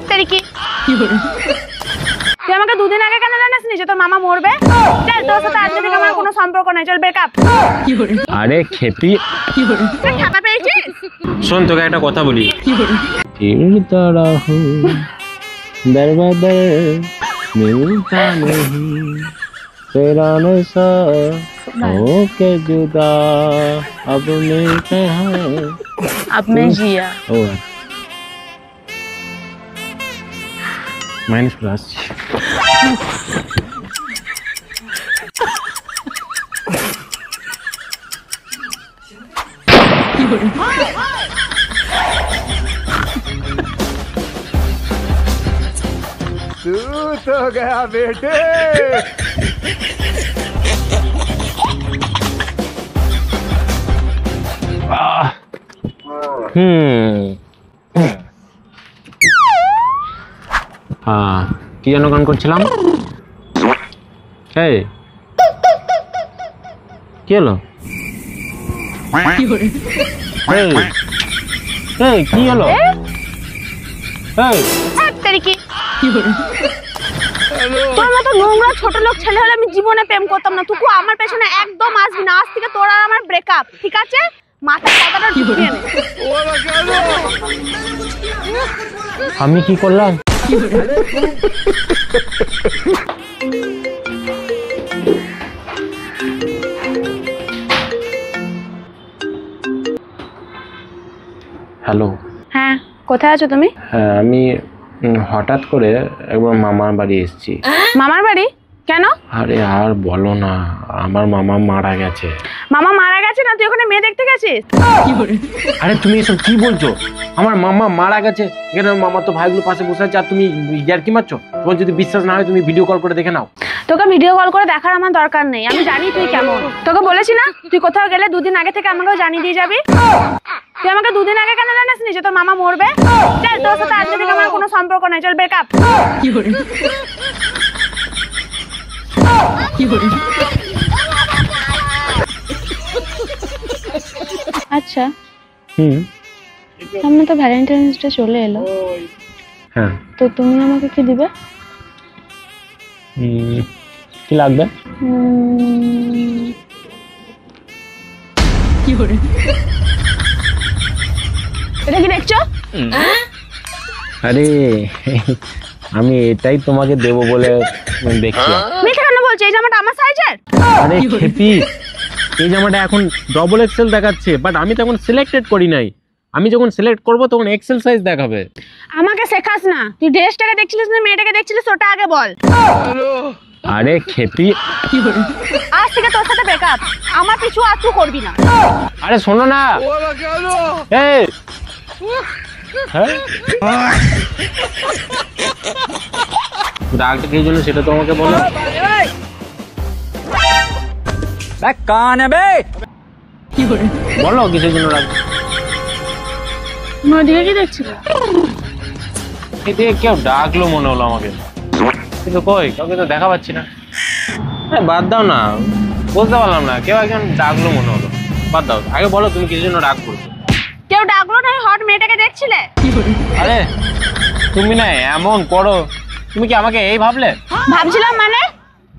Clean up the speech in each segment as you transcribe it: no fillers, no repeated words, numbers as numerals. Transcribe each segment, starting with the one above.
তেরি কি তুই আমাকে দুদিন আগে কেন জানাসনি যে তোর মামা মরবে? চল তোর সাথে আজ থেকে আমার কোনো সম্পর্ক নাই, চল ব্রেকআপ। আরে খেপি তুই খাতা পেয়েছিস? শোন তোকে একটা কথা বলি, फिरता रहूं दर बदर मिलता नहीं तेरा नशा होके जुदा अब मिलते हैं अब मैं जिया ओ माइनस प्लस तू तो गया बेटे। हाँ কি যেন গান করছিলাম? এই কি হলো? এই এই কি হলো? এই তেরি কি তোর মতো নোংরা ছোট লোক ছেলে হলে আমি জীবনে প্রেম করতাম না। তুই আমার পেছনে একদম আসবি না, আজ থেকে তোর আর আমার ব্রেকআপ, ঠিক আছে? মাথার কথাটা ঢুকিয়ে নে। আমি কি করলাম? হ্যালো। হ্যাঁ কোথায় আছো তুমি? হ্যাঁ আমি হঠাৎ করে একবার মামার বাড়ি এসেছি। মামার বাড়ি কেন? আরে আর বলো না, আমার মামা মারা গেছে। মামা মারা গেছে না? তুই ওখানে মেয়ে দেখতে গেছিস? আরে তুমি এসব কি বলছো? আমার মামা মারা গেছে, এখানে মামা তো ভাইগুলো পাশে বসে আছে আর তুমি ইয়ার কি মারছো? তোমার যদি বিশ্বাস না হয় তুমি ভিডিও কল করে দেখে নাও। তোকে ভিডিও কল করে দেখার আমার দরকার নেই, আমি জানি তুই কেমন। তোকে বলেছি না তুই কোথাও গেলে দুদিন আগে থেকে আমাকেও জানিয়ে দিয়ে যাবি। তুই আমাকে দুদিন আগে কেন জানাসনি যে তোর মামা মরবে? চল তোর সাথে আজ থেকে আমার কোনো সম্পর্ক নাই, চল ব্রেকআপ। আচ্ছা সামনে তো ভ্যালেন্টাইন্স ডে চলে এলো, হ্যাঁ তো তুমি আমাকে কি দিবে? কি লাগবে? এটা কি দেখছো? আরে আমি এটাই তোমাকে দেবো বলে দেখছি। মিথ্যা কেন বলছো? এই জামাটা আমার সাইজের। আরে খেপি, এই জামাটা এখন ডবল এক্সেল দেখাচ্ছে, বাট আমি তখন সিলেক্টেড করি নাই। আমি যখন সিলেক্ট করব তখন এক্সেল সাইজ দেখাবে। আমাকে শেখাস না, তুই ড্রেসটাকে দেখছিলিস না মেয়েটাকে দেখছিলিস, ওটা আগে বল। আরে খেপি, আজ থেকে তোর সাথে ব্রেকআপ, আমার পিছু আর তুই করবি না। আরে শোনো না, এই ডাকটা কি জন্য সেটা তো আমাকে বলো। কান বে বলো কিসের জন্য ডাক? নদীকে কি দেখছিল? এদিকে কেউ ডাকলো মনে হলো আমাকে, কিন্তু কই কাউকে তো দেখা পাচ্ছি না। বাদ দাও না, বলতে পারলাম না, কেউ একজন ডাকলো মনে হলো। বাদ দাও, আগে বলো তুমি কিসের জন্য ডাক করছো? কেউ ডাকলো না, হট মেয়েটাকে দেখছিলে? আরে তুমি না এমন করো, তুমি কি আমাকে এই ভাবলে? ভাবছিলাম মানে?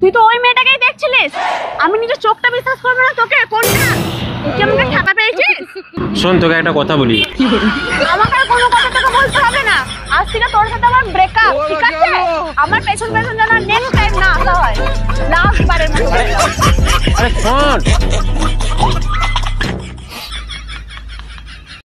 তুই তো ওই মেয়েটাকেই দেখছিলিস। আমি নিজের চোখটা বিশ্বাস করবো না তোকে? কোনটা? তুই আমাকে খাতা পেয়েছিস? শোন তোকে একটা কথা বলি, আমাকে আর কোনো কথা তোকে বলতে হবে না, আজ থেকে তোর সাথে আমার ব্রেকআপ, ঠিক আছে? আমার পেছন পেছন যেন নেক্সট টাইম না আসা হয়, লাস্ট বারের মতো। আরে শোন